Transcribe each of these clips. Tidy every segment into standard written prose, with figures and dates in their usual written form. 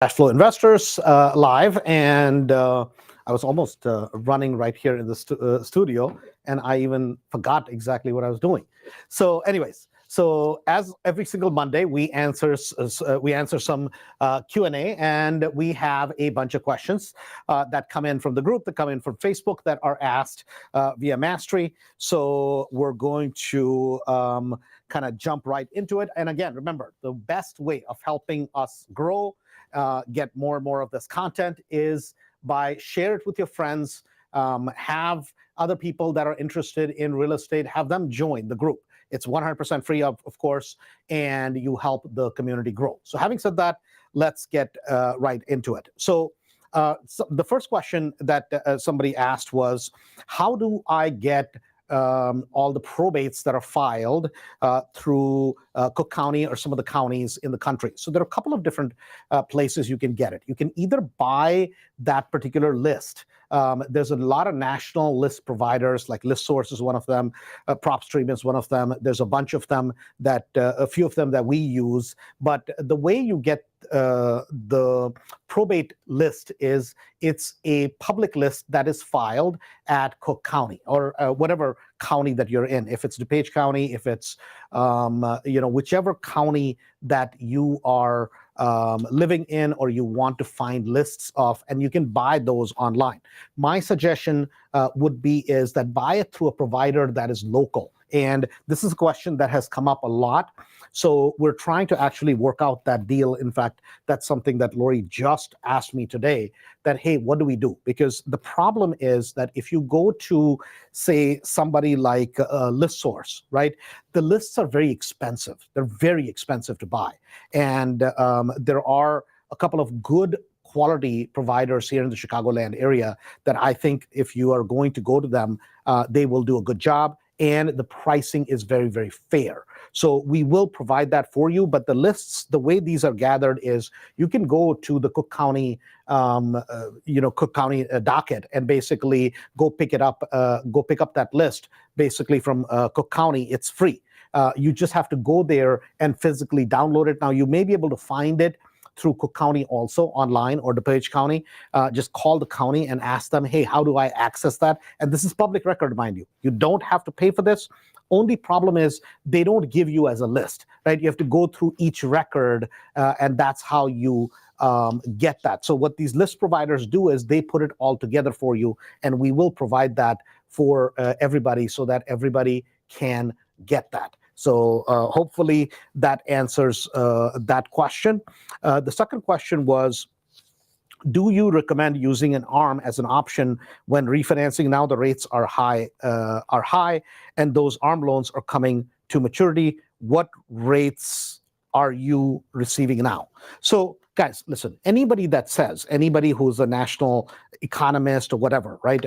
Cashflow Investors live, and I was almost running right here in the studio, and I even forgot exactly what I was doing. So, anyways, so as every single Monday, we answer some Q&A, and we have a bunch of questions that come in from the group, that come in from Facebook, that are asked via Mastery. So we're going to kind of jump right into it. And again, remember, the best way of helping us grow, get more and more of this content, is by share it with your friends, have other people that are interested in real estate, have them join the group. It's 100% free, of course, and you help the community grow. So having said that, let's get right into it. So the first question that somebody asked was, how do I get all the probates that are filed through Cook County or some of the counties in the country? So there are a couple of different places you can get it. You can either buy that particular list. There's a lot of national list providers, like ListSource is one of them, PropStream is one of them. There's a bunch of them that, a few of them that we use. But the way you get the probate list is it's a public list that is filed at Cook County or whatever county that you're in. If it's DuPage County, if it's whichever county that you are living in or you want to find lists of, and you can buy those online. My suggestion would be is that buy it through a provider that is local. And this is a question that has come up a lot. So we're trying to actually work out that deal. In fact, that's something that Lori just asked me today, that, hey, what do we do? Because the problem is that if you go to, say, somebody like ListSource, right, the lists are very expensive. They're very expensive to buy. And there are a couple of good quality providers here in the Chicagoland area that I think if you are going to go to them, they will do a good job. And the pricing is very, very fair. So we will provide that for you. But the lists, the way these are gathered is you can go to the Cook County, Cook County docket and basically go pick it up, go pick up that list basically from Cook County. It's free. You just have to go there and physically download it. Now, you may be able to find it through Cook County also online, or DuPage County. Just call the county and ask them, hey, how do I access that? And this is public record, mind you. You don't have to pay for this. Only problem is they don't give you as a list, right? You have to go through each record, and that's how you get that. So what these list providers do is they put it all together for you, and we will provide that for everybody so that everybody can get that. So hopefully that answers that question. The second question was, do you recommend using an ARM as an option when refinancing? Now the rates are high, and those ARM loans are coming to maturity. What rates are you receiving now? So guys, listen, anybody who's a national economist or whatever, right?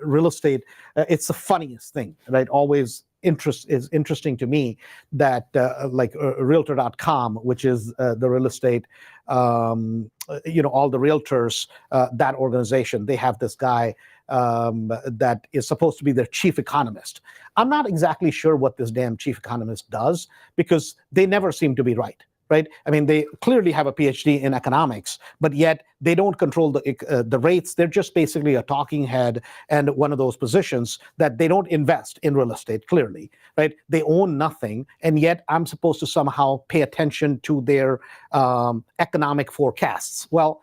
Real estate, it's the funniest thing, right? Always is interesting to me that Realtor.com, which is the real estate, all the realtors, that organization, they have this guy that is supposed to be their chief economist. I'm not exactly sure what this damn chief economist does, because they never seem to be right. Right? I mean, they clearly have a PhD in economics, but yet they don't control the rates. They're just basically a talking head and one of those positions that they don't invest in real estate, clearly, right? They own nothing, and yet I'm supposed to somehow pay attention to their economic forecasts. Well,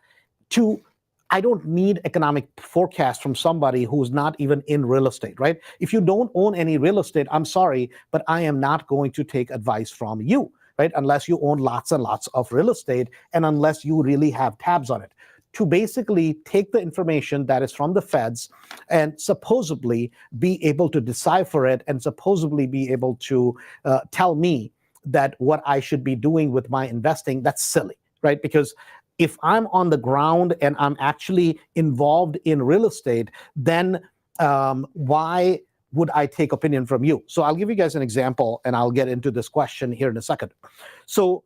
I don't need economic forecast from somebody who's not even in real estate, right? If you don't own any real estate, I'm sorry, but I am not going to take advice from you. Right? Unless you own lots and lots of real estate, and unless you really have tabs on it. To basically take the information that is from the feds and supposedly be able to decipher it and supposedly be able to tell me that what I should be doing with my investing, that's silly, right? Because if I'm on the ground and I'm actually involved in real estate, then why would I take opinion from you? So I'll give you guys an example, and I'll get into this question here in a second. So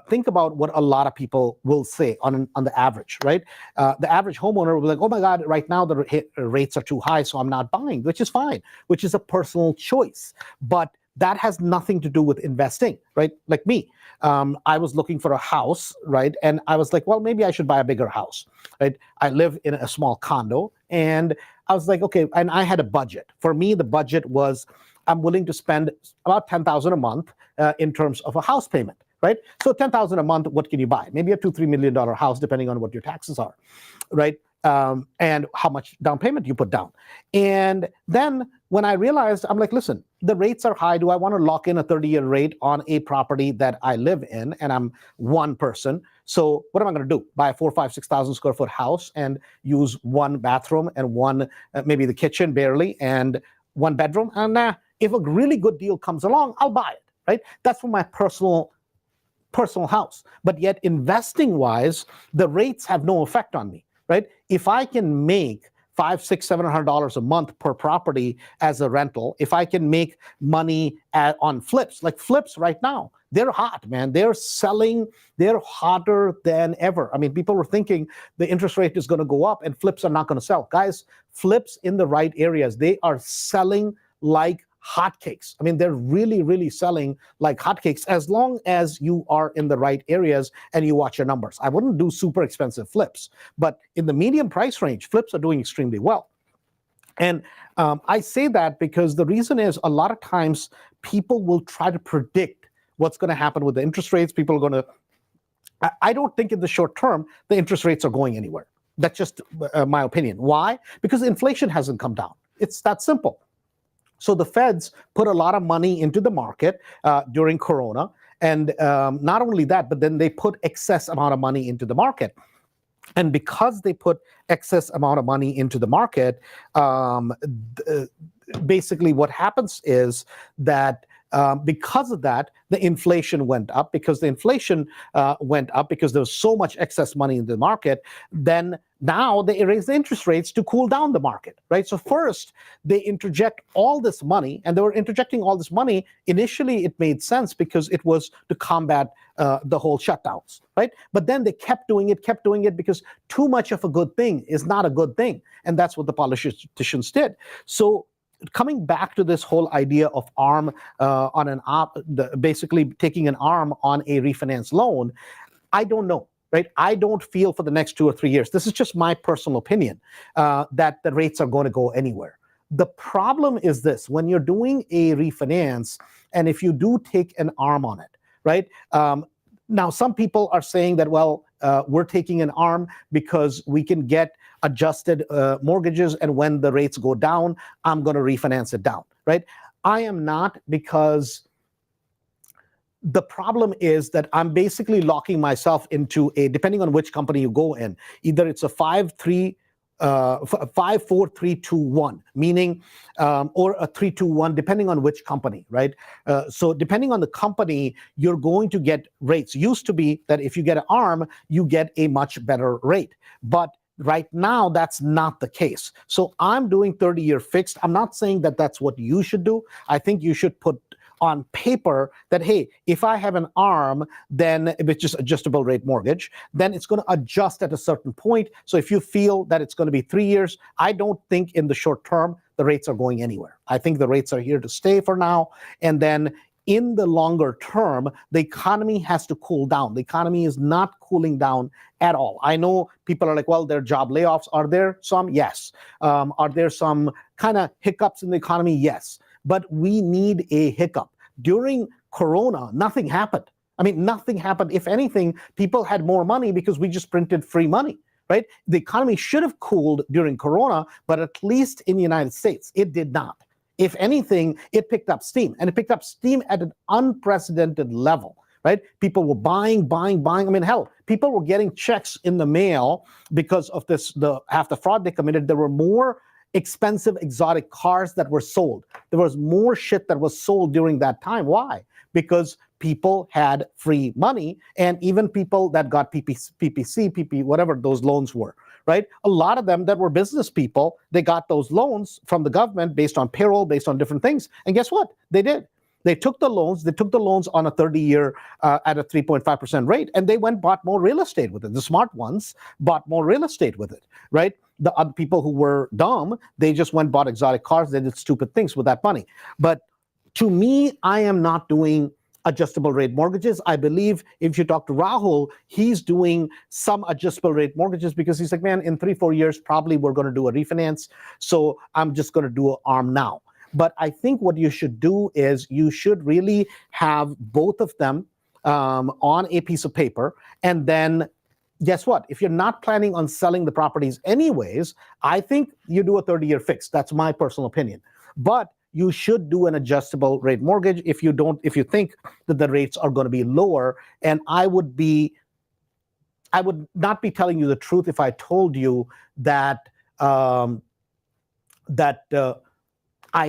think about what a lot of people will say on the average, right? The average homeowner will be like, oh my God, right now the rates are too high, so I'm not buying, which is fine, which is a personal choice. But that has nothing to do with investing, right? Like me, I was looking for a house, right? And I was like, well, maybe I should buy a bigger house, right? I live in a small condo, and I was like, okay, and I had a budget. For me, the budget was I'm willing to spend about $10,000 a month in terms of a house payment, right? So $10,000 a month, what can you buy? Maybe a $2-3 million house, depending on what your taxes are, right? And how much down payment you put down. And then when I realized, I'm like, listen, the rates are high. Do I want to lock in a 30-year rate on a property that I live in and I'm one person? So what am I going to do? Buy a 4, 5, 6,000 square foot house and use one bathroom and one, maybe the kitchen barely, and one bedroom? And if a really good deal comes along, I'll buy it, right? That's for my personal house. But yet investing wise, the rates have no effect on me, right? If I can make $500, $600, $700 a month per property as a rental, if I can make money on flips, like flips right now, they're hot, man. They're selling, they're hotter than ever. I mean, people were thinking the interest rate is going to go up and flips are not going to sell. Guys, flips in the right areas, they are selling like hotcakes. I mean, they're really, really selling like hotcakes as long as you are in the right areas and you watch your numbers. I wouldn't do super expensive flips, but in the medium price range, flips are doing extremely well. And I say that because the reason is a lot of times people will try to predict what's going to happen with the interest rates. People are going to, I don't think in the short term, the interest rates are going anywhere. That's just my opinion. Why? Because inflation hasn't come down. It's that simple. So the Feds put a lot of money into the market during Corona. And not only that, but then they put excess amount of money into the market. And because they put excess amount of money into the market, basically what happens is that because of that, the inflation went up. Because the inflation went up because there was so much excess money in the market, then now they raise the interest rates to cool down the market, right? So first, they interject all this money, and they were interjecting all this money. Initially, it made sense because it was to combat the whole shutdowns, right? But then they kept doing it because too much of a good thing is not a good thing. And that's what the politicians did. So coming back to this whole idea of ARM on an basically taking an ARM on a refinance loan, I don't know, right? I don't feel for the next 2 or 3 years, this is just my personal opinion, that the rates are going to go anywhere. The problem is this: when you're doing a refinance, and if you do take an ARM on it, right? Now, some people are saying that, well, we're taking an ARM because we can get adjusted mortgages, and when the rates go down, I'm going to refinance it down, right? I am not, because the problem is that I'm basically locking myself into a, depending on which company you go in, either it's a 5-4-3-2-1, meaning, or a 3-2-1, depending on which company, right? So depending on the company, you're going to get rates. Used to be that if you get an ARM, you get a much better rate. But right now, that's not the case. So I'm doing 30-year fixed. I'm not saying that that's what you should do. I think you should put on paper that, hey, if I have an ARM, then if it's just adjustable rate mortgage, then it's going to adjust at a certain point. So if you feel that it's going to be 3 years, I don't think in the short term the rates are going anywhere. I think the rates are here to stay for now. And then in the longer term, the economy has to cool down. The economy is not cooling down at all. I know people are like, well, there are job layoffs. Are there some? Yes. Are there some kind of hiccups in the economy? Yes. But we need a hiccup. During Corona, nothing happened. I mean, nothing happened. If anything, people had more money because we just printed free money, right? The economy should have cooled during Corona, but at least in the United States, it did not. If anything, it picked up steam, and it picked up steam at an unprecedented level, right? People were buying. I mean, hell, people were getting checks in the mail because of this, half the fraud they committed. There were more expensive exotic cars that were sold. There was more shit that was sold during that time. Why? Because people had free money, and even people that got PPP, whatever those loans were, right? A lot of them that were business people, they got those loans from the government based on payroll, based on different things. And guess what? They did. They took the loans on a 30-year at a 3.5% rate, and they went bought more real estate with it. The smart ones bought more real estate with it, right? The other people who were dumb, they just went bought exotic cars. They did stupid things with that money. But To me, I am not doing adjustable rate mortgages. I believe if you talk to Rahul, he's doing some adjustable rate mortgages because he's like, man, in 3-4 years, probably we're going to do a refinance. So I'm just going to do an ARM now. But I think what you should do is you should really have both of them on a piece of paper. And then guess what? If you're not planning on selling the properties anyways, I think you do a 30-year fix. That's my personal opinion. But you should do an adjustable rate mortgage if you think that the rates are going to be lower. And I would not be telling you the truth if I told you that I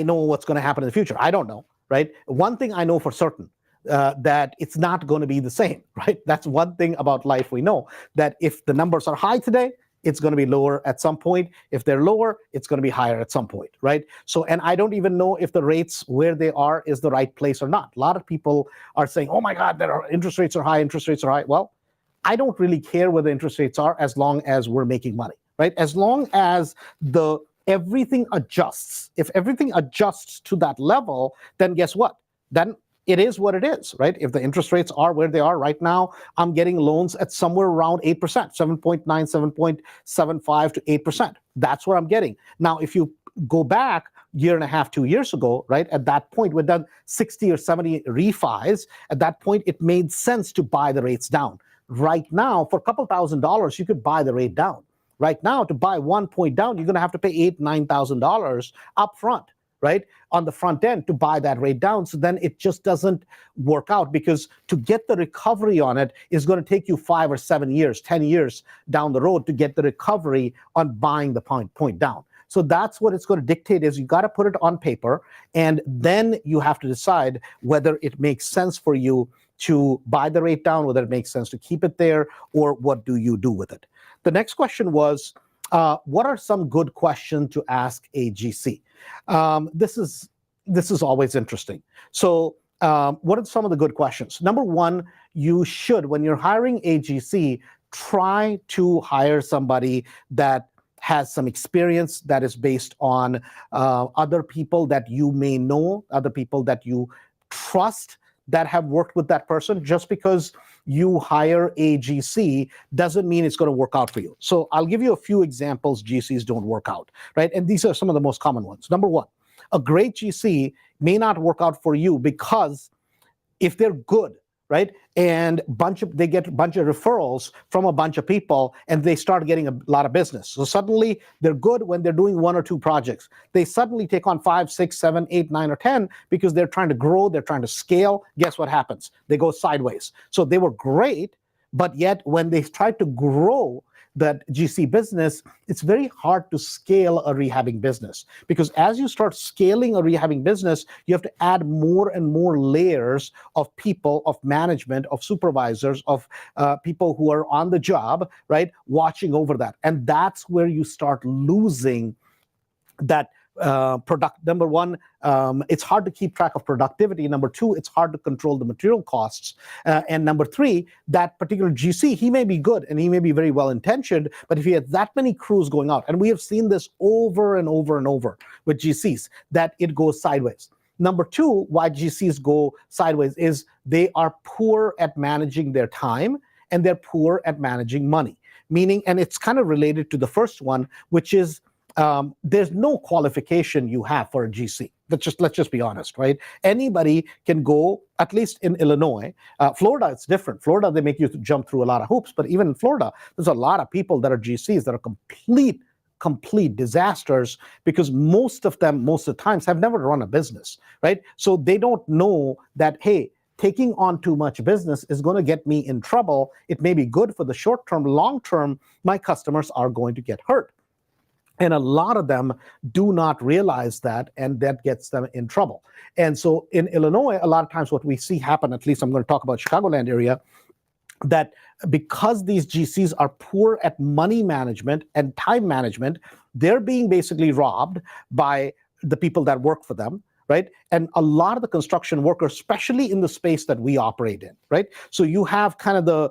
know what's going to happen in the future. I don't know, right? One thing I know for certain, that it's not going to be the same, right? That's one thing about life we know, that if the numbers are high today, it's going to be lower at some point. If they're lower, it's going to be higher at some point, right? So, and I don't even know if the rates where they are is the right place or not. A lot of people are saying, oh my God, interest rates are high, interest rates are high. Well, I don't really care where the interest rates are as long as we're making money, right? As long as everything adjusts. If everything adjusts to that level, then guess what? Then it is what it is, right? If the interest rates are where they are right now, I'm getting loans at somewhere around 8%, 7.9, 7.75 to 8%. That's what I'm getting. Now, if you go back year and a half, 2 years ago, right? At that point, we'd done 60 or 70 refis. At that point, it made sense to buy the rates down. Right now, for a couple $1,000s, you could buy the rate down. Right now, to buy 1 point down, you're going to have to pay $8,000, $9,000 up front, right? On the front end to buy that rate down. So then it just doesn't work out, because to get the recovery on it is going to take you 5 or 7 years, 10 years down the road to get the recovery on buying the point down. So that's what it's going to dictate, is you got to put it on paper, and then you have to decide whether it makes sense for you to buy the rate down, whether it makes sense to keep it there, or what do you do with it. The next question was, what are some good questions to ask a GC? This is always interesting. So what are some of the good questions? Number one, you should, when you're hiring a GC, try to hire somebody that has some experience that is based on other people that you may know, other people that you trust that have worked with that person. Just because you hire a GC doesn't mean it's going to work out for you. So I'll give you a few examples GCs don't work out, right? And these are some of the most common ones. Number one, a great GC may not work out for you because if they're good, right, and they get a bunch of referrals from a bunch of people, and they start getting a lot of business. So suddenly they're good when they're doing 1 or 2 projects. They suddenly take on 5, 6, 7, 8, 9, or 10 because they're trying to grow, they're trying to scale. Guess what happens? They go sideways. So they were great, but yet when they tried to grow that GC business, it's very hard to scale a rehabbing business, because as you start scaling a rehabbing business, you have to add more and more layers of people, of management, of supervisors, of people who are on the job, right, watching over that. And that's where you start losing that number one, it's hard to keep track of productivity. Number two, it's hard to control the material costs. And number three, that particular GC, he may be good and he may be very well intentioned, but if he has that many crews going out, and we have seen this over and over and over with GCs, that it goes sideways. Number two, why GCs go sideways is they are poor at managing their time, and they're poor at managing money. Meaning, and it's kind of related to the first one, which is there's no qualification you have for a GC. Let's just be honest, right? Anybody can go, at least in Illinois. Florida, it's different. Florida, they make you jump through a lot of hoops, but even in Florida, there's a lot of people that are GCs that are complete disasters, because most of them, most of the times, have never run a business, right? So they don't know that, hey, taking on too much business is going to get me in trouble. It may be good for the short term. Long term, my customers are going to get hurt. And a lot of them do not realize that, and that gets them in trouble. And so in Illinois, a lot of times what we see happen, at least I'm going to talk about Chicagoland area, that because these GCs are poor at money management and time management, they're being basically robbed by the people that work for them, right? And a lot of the construction workers, especially in the space that we operate in, right? So you have kind of the,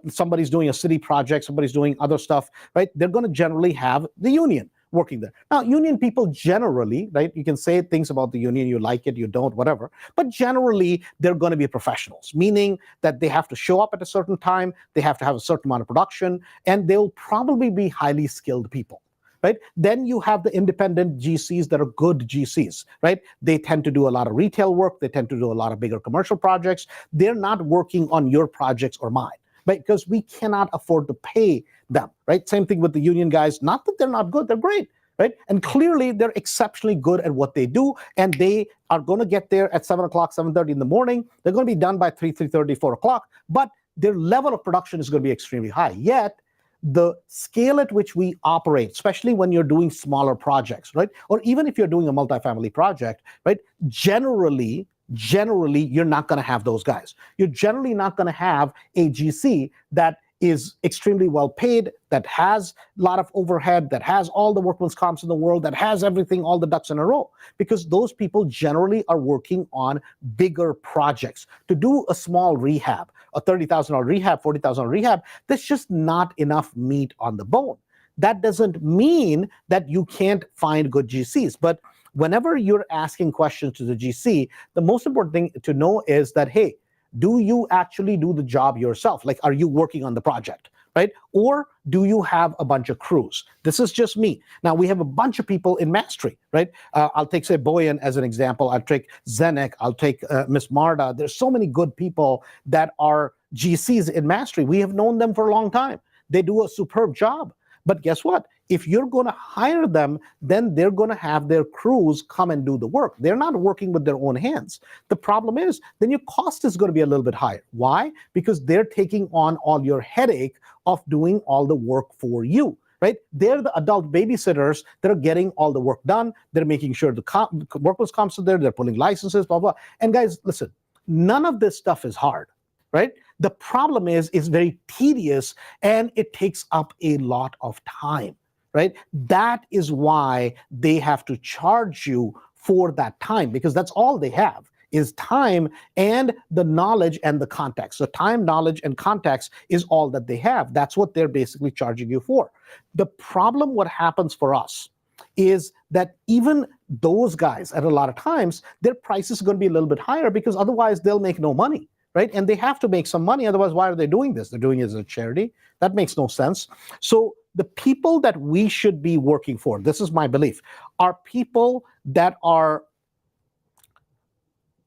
somebody's doing a city project, somebody's doing other stuff, right? They're going to generally have the union. working there. Now, union people generally, right, you can say things about the union, you like it, you don't, whatever, but generally they're going to be professionals, meaning that they have to show up at a certain time, they have to have a certain amount of production, and they'll probably be highly skilled people. Right? Then you have the independent GCs that are good GCs, right? They tend to do a lot of retail work. They tend to do a lot of bigger commercial projects. They're not working on your projects or mine, right? Because we cannot afford to pay them, right? Same thing with the union guys. Not that they're not good, they're great, right? And clearly they're exceptionally good at what they do, and they are going to get there at 7 o'clock, 7:30 in the morning. They're going to be done by 3:30, 4 o'clock, but their level of production is going to be extremely high. Yet, the scale at which we operate, especially when you're doing smaller projects, right? Or even if you're doing a multifamily project, right? Generally, you're not going to have those guys. You're generally not going to have a GC that is extremely well paid, that has a lot of overhead, that has all the workman's comps in the world, that has everything, all the ducks in a row, because those people generally are working on bigger projects. To do a small rehab, a $30,000 rehab, $40,000 rehab, there's just not enough meat on the bone. That doesn't mean that you can't find good GCs, but whenever you're asking questions to the GC, the most important thing to know is that, hey, do you actually do the job yourself? Like, are you working on the project, right? Or do you have a bunch of crews? This is just me. Now, we have a bunch of people in Mastery, right? I'll take, say, Boyan as an example. I'll take Zenek. I'll take Miss Marta. There's so many good people that are GCs in Mastery. We have known them for a long time. They do a superb job. But guess what? If you're going to hire them, then they're going to have their crews come and do the work. They're not working with their own hands. The problem is, then your cost is going to be a little bit higher. Why? Because they're taking on all your headache of doing all the work for you, right? They're the adult babysitters that are getting all the work done. They're making sure the workers' comps are there. They're pulling licenses, blah, blah. And guys, listen, none of this stuff is hard, right? The problem is it's very tedious and it takes up a lot of time, right? That is why they have to charge you for that time, because that's all they have is time and the knowledge and the context. So time, knowledge, and context is all that they have. That's what they're basically charging you for. The problem, what happens for us, is that even those guys, at a lot of times, their price is going to be a little bit higher because otherwise they'll make no money. Right? And they have to make some money. Otherwise, why are they doing this? They're doing it as a charity. That makes no sense. So the people that we should be working for, this is my belief, are people that are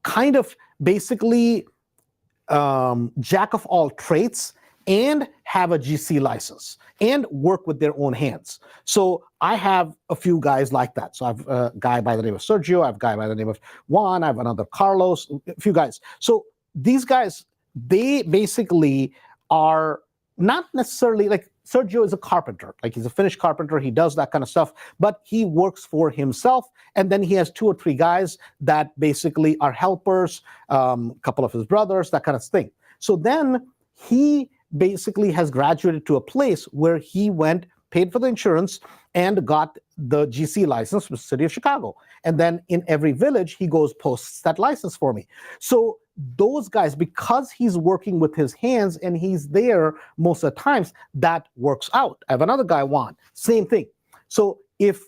kind of basically jack of all trades and have a GC license and work with their own hands. So I have a few guys like that. So I have a guy by the name of Sergio. I have a guy by the name of Juan. I have another Carlos, a few guys. So these guys, they basically are not necessarily like Sergio is a carpenter, like he's a finished carpenter. He does that kind of stuff, but he works for himself. And then he has 2 or 3 guys that basically are helpers, a couple of his brothers, that kind of thing. So then he basically has graduated to a place where he went, paid for the insurance, and got the GC license from the city of Chicago. And then in every village, he goes, posts that license for me. So those guys, because he's working with his hands and he's there most of the times, that works out. I have another guy, Juan, same thing. So if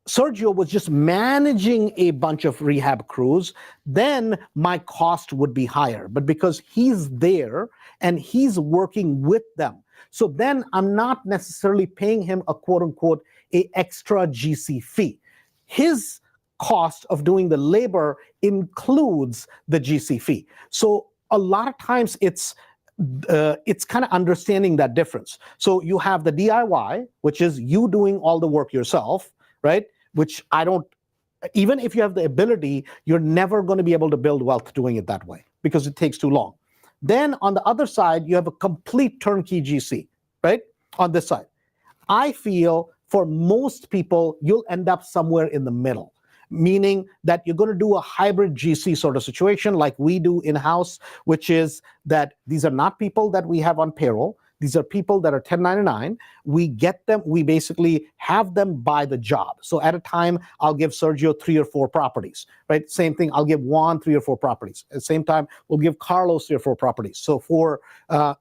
Sergio was just managing a bunch of rehab crews, then my cost would be higher. But because he's there and he's working with them, so then I'm not necessarily paying him a quote unquote a extra GC fee. His cost of doing the labor includes the GC fee. So a lot of times it's kind of understanding that difference. So you have the DIY, which is you doing all the work yourself, right? Which I don't, even if you have the ability, you're never going to be able to build wealth doing it that way because it takes too long. Then on the other side, you have a complete turnkey GC, right? On this side. I feel for most people, you'll end up somewhere in the middle, meaning that you're going to do a hybrid GC sort of situation like we do in-house, which is that these are not people that we have on payroll. These are people that are 1099. We get them, we basically have them buy the job. So at a time, I'll give Sergio 3 or 4 properties, right? Same thing, I'll give Juan 3 or 4 properties. At the same time, we'll give Carlos 3 or 4 properties. So for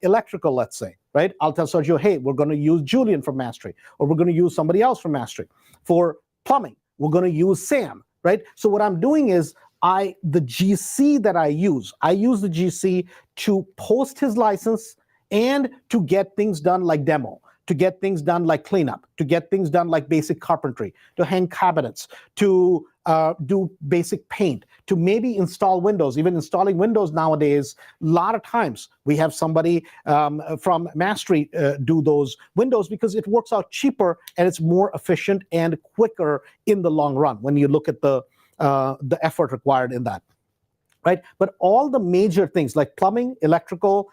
electrical, let's say, right? I'll tell Sergio, hey, we're going to use Julian from Mastery, or we're going to use somebody else from Mastery. For plumbing, we're going to use Sam, right? So what I'm doing is the GC that I use the GC to post his license and to get things done like demo, to get things done like cleanup, to get things done like basic carpentry, to hang cabinets, to do basic paint, to maybe install windows. Even installing windows nowadays, a lot of times we have somebody from Mastery do those windows because it works out cheaper and it's more efficient and quicker in the long run when you look at the effort required in that, right? But all the major things like plumbing, electrical,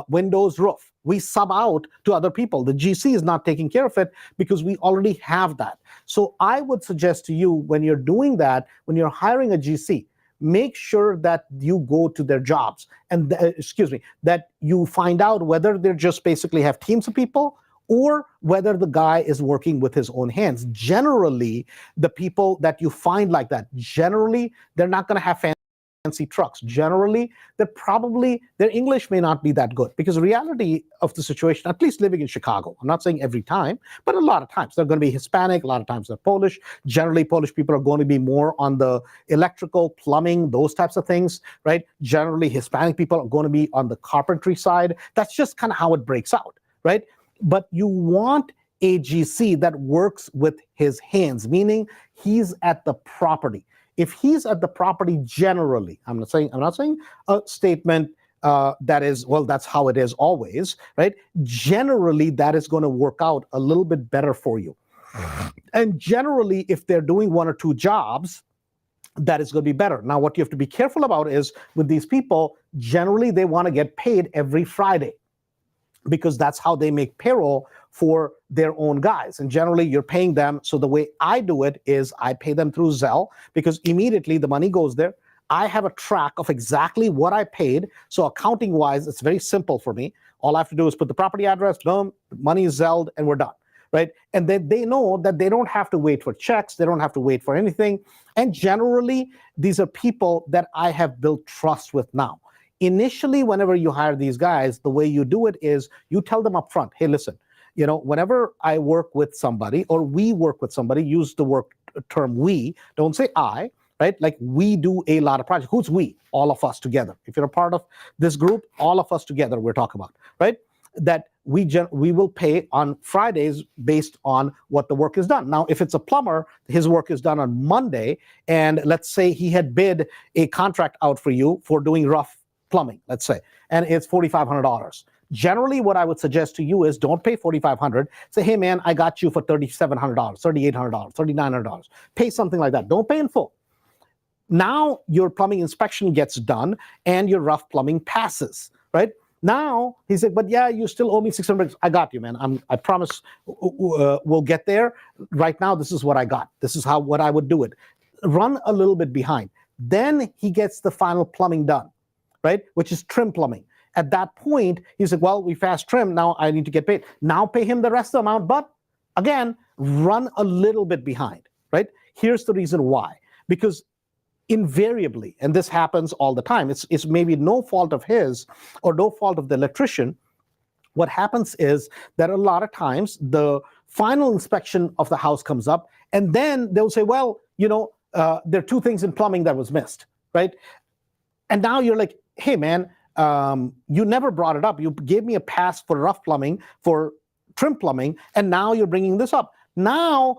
windows, roof, we sub out to other people. The GC is not taking care of it because we already have that. So I would suggest to you, when you're doing that, when you're hiring a GC, make sure that you go to their jobs and that you find out whether they're just basically have teams of people or whether the guy is working with his own hands. Generally, the people that you find like that, generally, they're not going to have fancy trucks. Generally, their English may not be that good, because the reality of the situation, at least living in Chicago, I'm not saying every time, but a lot of times they're going to be Hispanic, a lot of times they're Polish. Generally, Polish people are going to be more on the electrical, plumbing, those types of things, right? Generally, Hispanic people are going to be on the carpentry side. That's just kind of how it breaks out, right? But you want a GC that works with his hands, meaning he's at the property. If he's at the property, generally, I'm not saying a statement that is, well, that's how it is always, right? Generally, that is going to work out a little bit better for you. And generally, if they're doing 1 or 2 jobs, that is going to be better. Now, what you have to be careful about is with these people, generally, they want to get paid every Friday, because that's how they make payroll for their own guys. And generally, you're paying them. So the way I do it is I pay them through Zelle, because immediately the money goes there. I have a track of exactly what I paid. So accounting-wise, it's very simple for me. All I have to do is put the property address, boom, money is Zelled, and we're done, right? And then they know that they don't have to wait for checks. They don't have to wait for anything. And generally, these are people that I have built trust with now. Initially, whenever you hire these guys, the way you do it is you tell them up front, hey, listen, whenever I work with somebody or we work with somebody, use the term we, don't say I, right? Like, we do a lot of projects. Who's we? All of us together. If you're a part of this group, all of us together we're talking about, right? That we will pay on Fridays based on what the work is done. Now, if it's a plumber, his work is done on Monday, and let's say he had bid a contract out for you for doing rough plumbing, let's say, and it's $4,500. Generally, what I would suggest to you is don't pay $4,500. Say, hey, man, I got you for $3,700, $3,800, $3,900. Pay something like that. Don't pay in full. Now your plumbing inspection gets done and your rough plumbing passes, right? Now he said, but yeah, you still owe me $600. I got you, man. I promise we'll get there. Right now, this is what I got. This is what I would do it. Run a little bit behind. Then he gets the final plumbing done, right? Which is trim plumbing. At that point, he said, well, we fast trim. Now I need to get paid. Now pay him the rest of the amount. But again, run a little bit behind, right? Here's the reason why. Because invariably, and this happens all the time, it's maybe no fault of his or no fault of the electrician. What happens is that a lot of times the final inspection of the house comes up, and then they'll say, well, there are 2 things in plumbing that was missed, right? And now you're like, hey, man, you never brought it up. You gave me a pass for rough plumbing, for trim plumbing, and now you're bringing this up. Now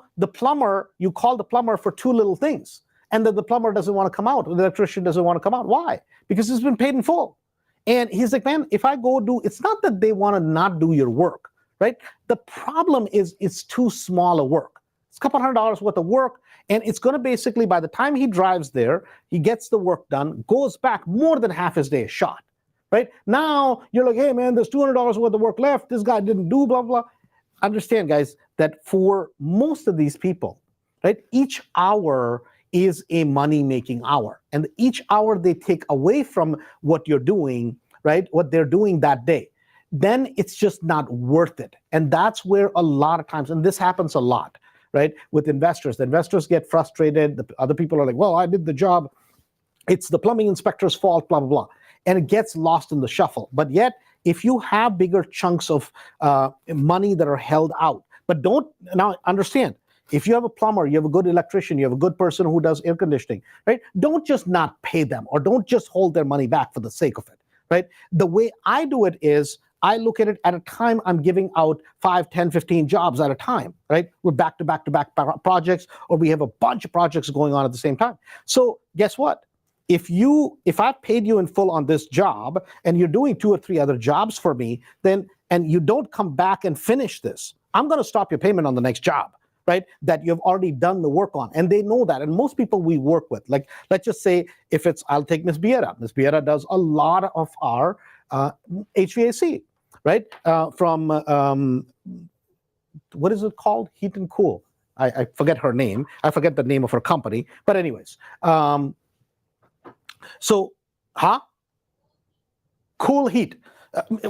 you call the plumber for 2 little things, and then the plumber doesn't want to come out, the electrician doesn't want to come out. Why? Because it's been paid in full. And he's like, man, if I go it's not that they want to not do your work, right? The problem is it's too small a work. It's a couple $100 worth of work, and it's going to basically, by the time he drives there, he gets the work done, goes back, more than half his day is shot, right? Now you're like, hey, man, there's $200 worth of work left. This guy didn't do blah, blah. Understand, guys, that for most of these people, right, each hour is a money-making hour. And each hour they take away from what you're doing, right, what they're doing that day, then it's just not worth it. And that's where a lot of times, and this happens a lot, right, with investors. The investors get frustrated. The other people are like, well, I did the job. It's the plumbing inspector's fault, blah, blah, blah. And it gets lost in the shuffle. But yet, if you have bigger chunks of money that are held out, but don't, now understand, if you have a plumber, you have a good electrician, you have a good person who does air conditioning, right? Don't just not pay them, or don't just hold their money back for the sake of it, right? The way I do it is I look at it at a time. I'm giving out 5, 10, 15 jobs at a time, right? We're back to back to back projects, or we have a bunch of projects going on at the same time. So guess what? If I paid you in full on this job and you're doing 2 or 3 other jobs for me, then, and you don't come back and finish this, I'm going to stop your payment on the next job, right? That you've already done the work on. And they know that. And most people we work with, like, let's just say if it's, I'll take Ms. Biera. Ms. Biera does a lot of our HVAC, right? From, what is it called? Heat and Cool. I forget her name. I forget the name of her company. But anyways, Cool Heat.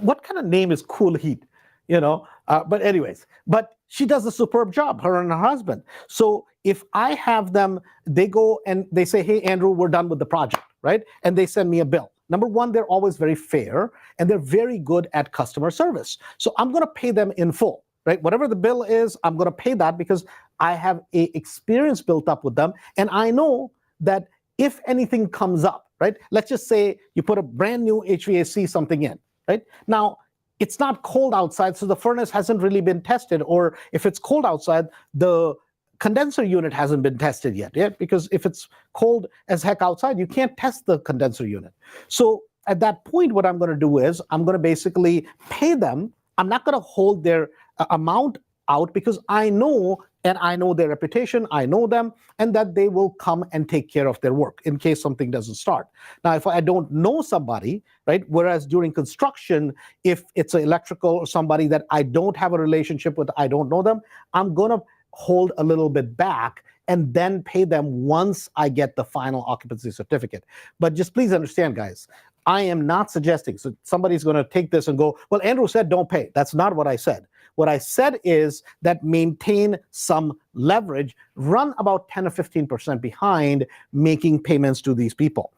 What kind of name is Cool Heat? But anyways, but she does a superb job, her and her husband. So if I have them, they go and they say, hey, Andrew, we're done with the project, right? And they send me a bill. Number one, they're always very fair, and they're very good at customer service. So I'm going to pay them in full, right? Whatever the bill is, I'm going to pay that because I have a experience built up with them. And I know that if anything comes up, right? Let's just say you put a brand new HVAC something in, right? Now, it's not cold outside, so the furnace hasn't really been tested. Or if it's cold outside, the condenser unit hasn't been tested yet, because if it's cold as heck outside, you can't test the condenser unit. So at that point, what I'm going to do is I'm going to basically pay them. I'm not going to hold their amount out because I know, and I know their reputation, I know them, and that they will come and take care of their work in case something doesn't start. Now, if I don't know somebody, right, whereas during construction, if it's an electrical or somebody that I don't have a relationship with, I don't know them, I'm going to hold a little bit back and then pay them once I get the final occupancy certificate. But just please understand, guys, I am not suggesting, so somebody's going to take this and go, well, Andrew said don't pay. That's not what I said. What I said is that maintain some leverage, run about 10 or 15% behind making payments to these people.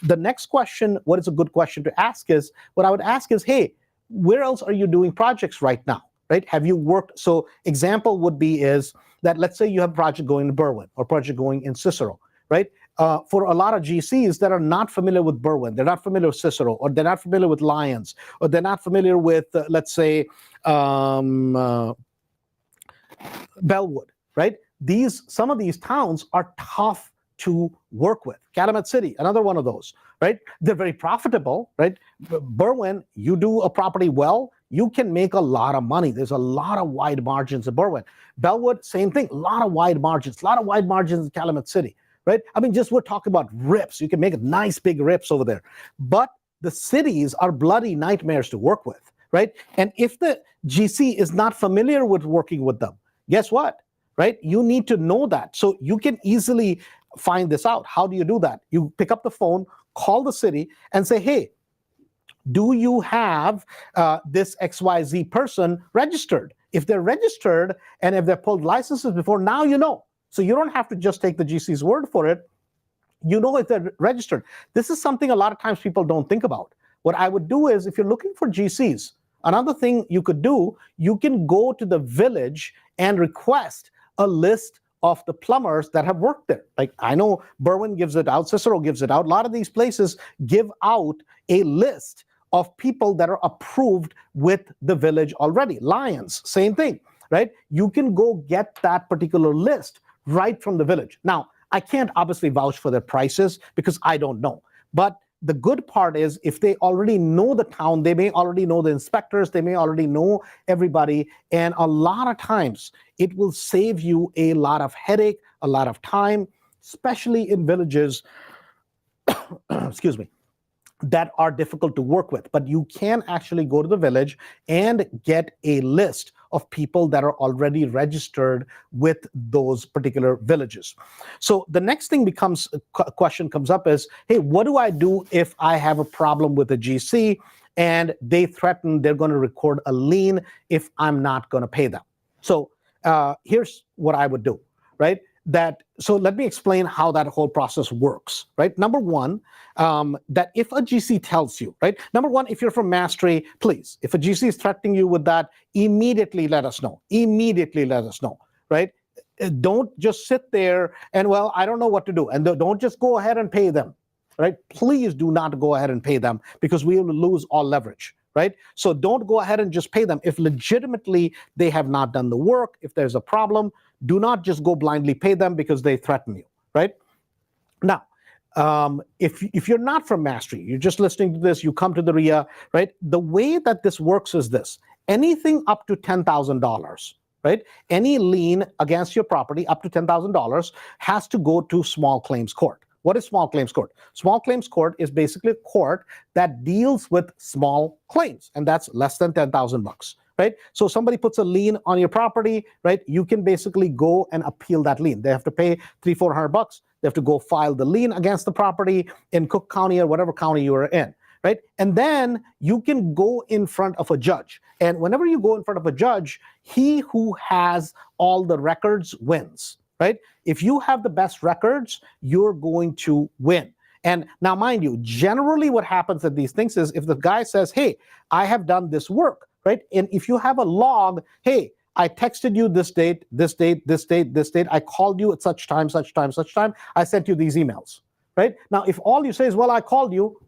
The next question, what is a good question to ask is, what I would ask is, hey, where else are you doing projects right now, right? Have you worked? So example would be is that let's say you have a project going in Berwyn or project going in Cicero, right? For a lot of GCs that are not familiar with Berwyn, they're not familiar with Cicero, or they're not familiar with Lyons, or they're not familiar with, let's say, Bellwood, right? Some of these towns are tough to work with. Calumet City, another one of those, right? They're very profitable, right? Berwyn, you do a property well, you can make a lot of money. There's a lot of wide margins in Berwyn. Bellwood, same thing, a lot of wide margins in Calumet City. Right? I mean, just we're talking about rips. You can make nice big rips over there. But the cities are bloody nightmares to work with, right? And if the GC is not familiar with working with them, guess what? Right? You need to know that. So you can easily find this out. How do you do that? You pick up the phone, call the city, and say, hey, do you have this XYZ person registered? If they're registered and if they've pulled licenses before, now you know. So you don't have to just take the GC's word for it. You know if they're registered. This is something a lot of times people don't think about. What I would do is, if you're looking for GCs, another thing you could do, you can go to the village and request a list of the plumbers that have worked there. Like I know Berwyn gives it out, Cicero gives it out. A lot of these places give out a list of people that are approved with the village already. Lyons, same thing, right? You can go get that particular list right from the village. Now, I can't obviously vouch for their prices because I don't know. But the good part is if they already know the town, they may already know the inspectors, they may already know everybody. And a lot of times it will save you a lot of headache, a lot of time, especially in villages, excuse me, that are difficult to work with. But you can actually go to the village and get a list of people that are already registered with those particular villages. So the next thing question comes up is, hey, what do I do if I have a problem with a GC and they threaten they're going to record a lien if I'm not going to pay them. So here's what I would do, right? So let me explain how that whole process works, right? Number one, that if a GC tells you, right? Number one, if you're from Mastery, please, if a GC is threatening you with that, immediately let us know. Immediately let us know, right? Don't just sit there and, well, I don't know what to do. And don't just go ahead and pay them, right? Please do not go ahead and pay them, because we will lose all leverage, right? So don't go ahead and just pay them. If legitimately they have not done the work, if there's a problem, do not just go blindly pay them because they threaten you, right? Now, if you're not from Mastery, you're just listening to this, you come to the RIA, right? The way that this works is this: anything up to $10,000, right? Any lien against your property up to $10,000 has to go to small claims court. What is small claims court? Small claims court is basically a court that deals with small claims, and that's less than $10,000, right? So somebody puts a lien on your property, right? You can basically go and appeal that lien. They have to pay $300-400. They have to go file the lien against the property in Cook County or whatever county you are in, right? And then you can go in front of a judge. And whenever you go in front of a judge, he who has all the records wins, right? If you have the best records, you're going to win. And now, mind you, generally what happens at these things is if the guy says, hey, I have done this work, right? And if you have a log, hey, I texted you this date, this date, this date, this date, I called you at such time, such time, such time, I sent you these emails, right? Now, if all you say is, well, I called you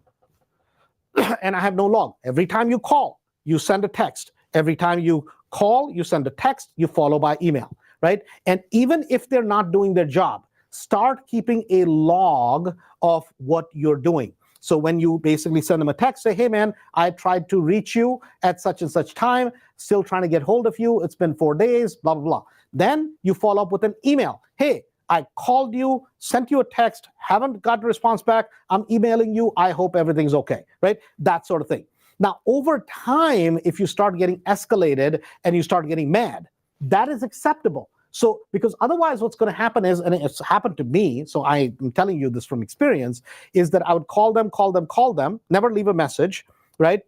and I have no log. Every time you call, you send a text. Every time you call, you send a text, you follow by email, right? And even if they're not doing their job, start keeping a log of what you're doing. So when you basically send them a text, say, hey, man, I tried to reach you at such and such time, still trying to get hold of you. It's been 4 days, blah, blah, blah. Then you follow up with an email. Hey, I called you, sent you a text, haven't got a response back. I'm emailing you. I hope everything's okay, right? That sort of thing. Now, over time, if you start getting escalated and you start getting mad, that is acceptable. So, because otherwise what's going to happen is, and it's happened to me, so I am telling you this from experience, is that I would call them, never leave a message, right?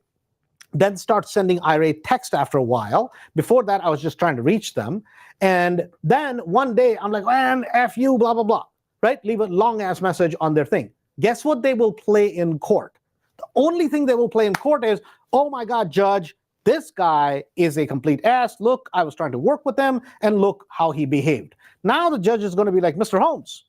Then start sending irate text after a while. Before that, I was just trying to reach them. And then one day, I'm like, man, F you, blah, blah, blah, right? Leave a long-ass message on their thing. Guess what they will play in court? The only thing they will play in court is, oh my God, judge, this guy is a complete ass. Look, I was trying to work with him, and look how he behaved. Now the judge is going to be like, Mr. Holmes,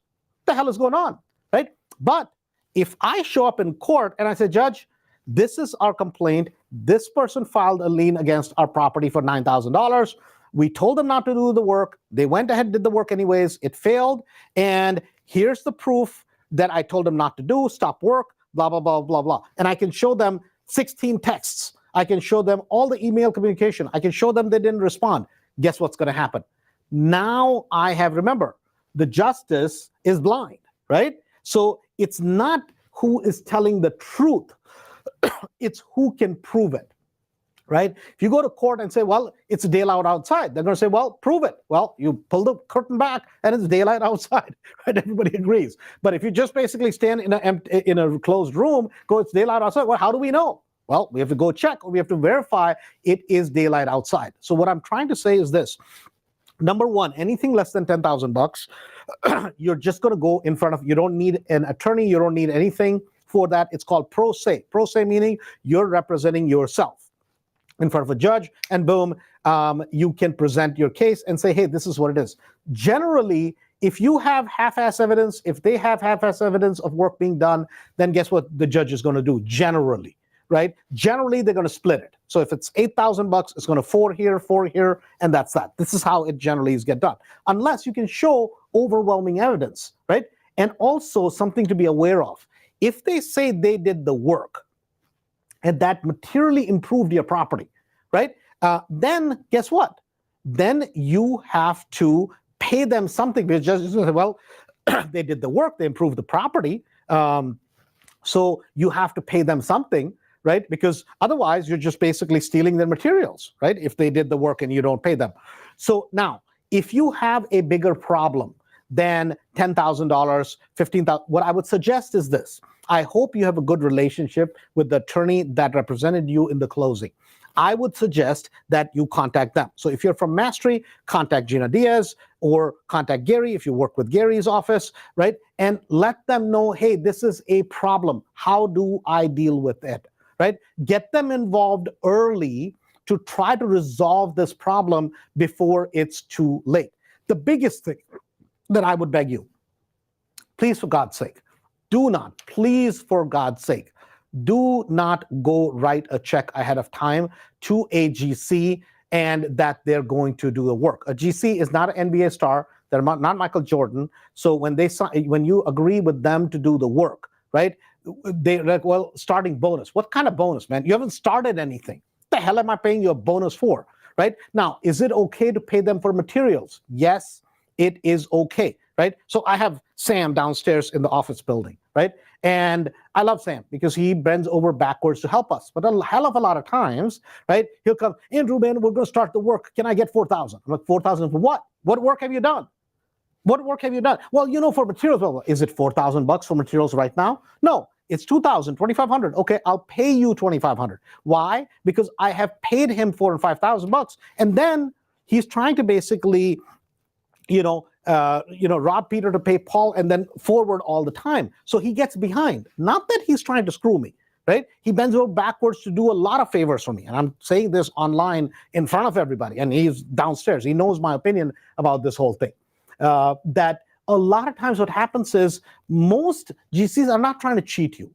what the hell is going on, right? But if I show up in court and I say, Judge, this is our complaint. This person filed a lien against our property for $9,000. We told them not to do the work. They went ahead and did the work anyways. It failed. And here's the proof that I told them not to do. Stop work, blah, blah, blah, blah, blah. And I can show them 16 texts. I can show them all the email communication. I can show them they didn't respond. Guess what's going to happen? Now I have, remember, the justice is blind, right? So it's not who is telling the truth. It's who can prove it, right? If you go to court and say, well, it's daylight outside, they're going to say, well, prove it. Well, you pull the curtain back and it's daylight outside, right? Everybody agrees. But if you just basically stand in a closed room, go, it's daylight outside, well, how do we know? Well, we have to go check, or we have to verify it is daylight outside. So what I'm trying to say is this. Number one, anything less than $10,000, you're just going to go in front of, you don't need an attorney, you don't need anything for that. It's called pro se. Pro se meaning you're representing yourself in front of a judge, and boom, you can present your case and say, hey, this is what it is. Generally, if you have half-ass evidence, if they have half-ass evidence of work being done, then guess what the judge is going to do generally? Right? Generally, they're going to split it. So if it's $8,000, it's going to 4 here, and that's that. This is how it generally is get done. Unless you can show overwhelming evidence, right? And also something to be aware of. If they say they did the work and that materially improved your property, right? Then guess what? Then you have to pay them something. Because judges say, well, they did the work, they improved the property, so you have to pay them something, right? Because otherwise you're just basically stealing their materials, right? If they did the work and you don't pay them. So now, if you have a bigger problem, than $10,000, $15,000. What I would suggest is this. I hope you have a good relationship with the attorney that represented you in the closing. I would suggest that you contact them. So if you're from Mastery, contact Gina Diaz or contact Gary if you work with Gary's office, right? And let them know, hey, this is a problem. How do I deal with it, right? Get them involved early to try to resolve this problem before it's too late. The biggest thing that I would beg you, please, for God's sake, do not, please, for God's sake, do not go write a check ahead of time to a GC and that they're going to do the work. A GC is not an NBA star. They're not Michael Jordan. So when you agree with them to do the work, right, they're like, well, starting bonus. What kind of bonus, man? You haven't started anything. What the hell am I paying you a bonus for, right? Now, is it okay to pay them for materials? Yes, it is okay, right? So I have Sam downstairs in the office building, right? And I love Sam because he bends over backwards to help us. But a hell of a lot of times, right, he'll come, Andrew, man, we're going to start the work. Can I get 4,000? I'm like, 4,000 for what? What work have you done? What work have you done? Well, for materials. Well, is it $4,000 for materials right now? No, it's 2,000, 2,500. Okay, I'll pay you 2,500. Why? Because I have paid him $4,000 and $5,000, and then he's trying to basically, rob Peter to pay Paul and then forward all the time. So he gets behind. Not that he's trying to screw me, right? He bends over backwards to do a lot of favors for me. And I'm saying this online in front of everybody. And he's downstairs. He knows my opinion about this whole thing. That a lot of times what happens is most GCs are not trying to cheat you.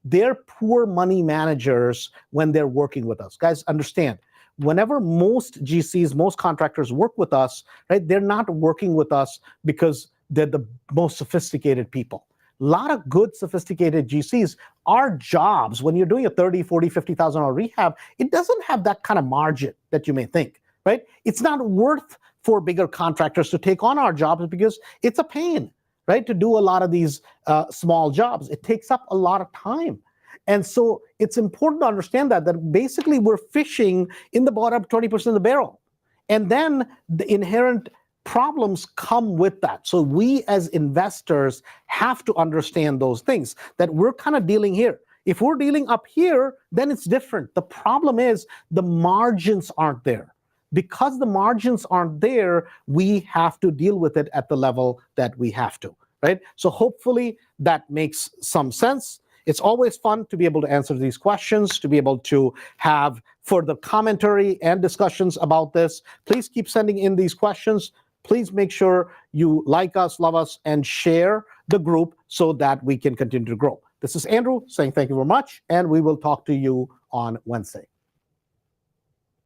They're poor money managers when they're working with us. Guys, understand. Whenever most GCs, most contractors work with us, right, they're not working with us because they're the most sophisticated people. A lot of good, sophisticated GCs, our jobs, when you're doing a $30,000, $40,000, $50,000 rehab, it doesn't have that kind of margin that you may think, right? It's not worth for bigger contractors to take on our jobs because it's a pain, right, to do a lot of these small jobs. It takes up a lot of time. And so it's important to understand that basically we're fishing in the bottom 20% of the barrel. And then the inherent problems come with that. So we as investors have to understand those things, that we're kind of dealing here. If we're dealing up here, then it's different. The problem is the margins aren't there. Because the margins aren't there, we have to deal with it at the level that we have to, right? So hopefully that makes some sense. It's always fun to be able to answer these questions, to be able to have further commentary and discussions about this. Please keep sending in these questions. Please make sure you like us, love us, and share the group so that we can continue to grow. This is Andrew saying thank you very much, and we will talk to you on Wednesday.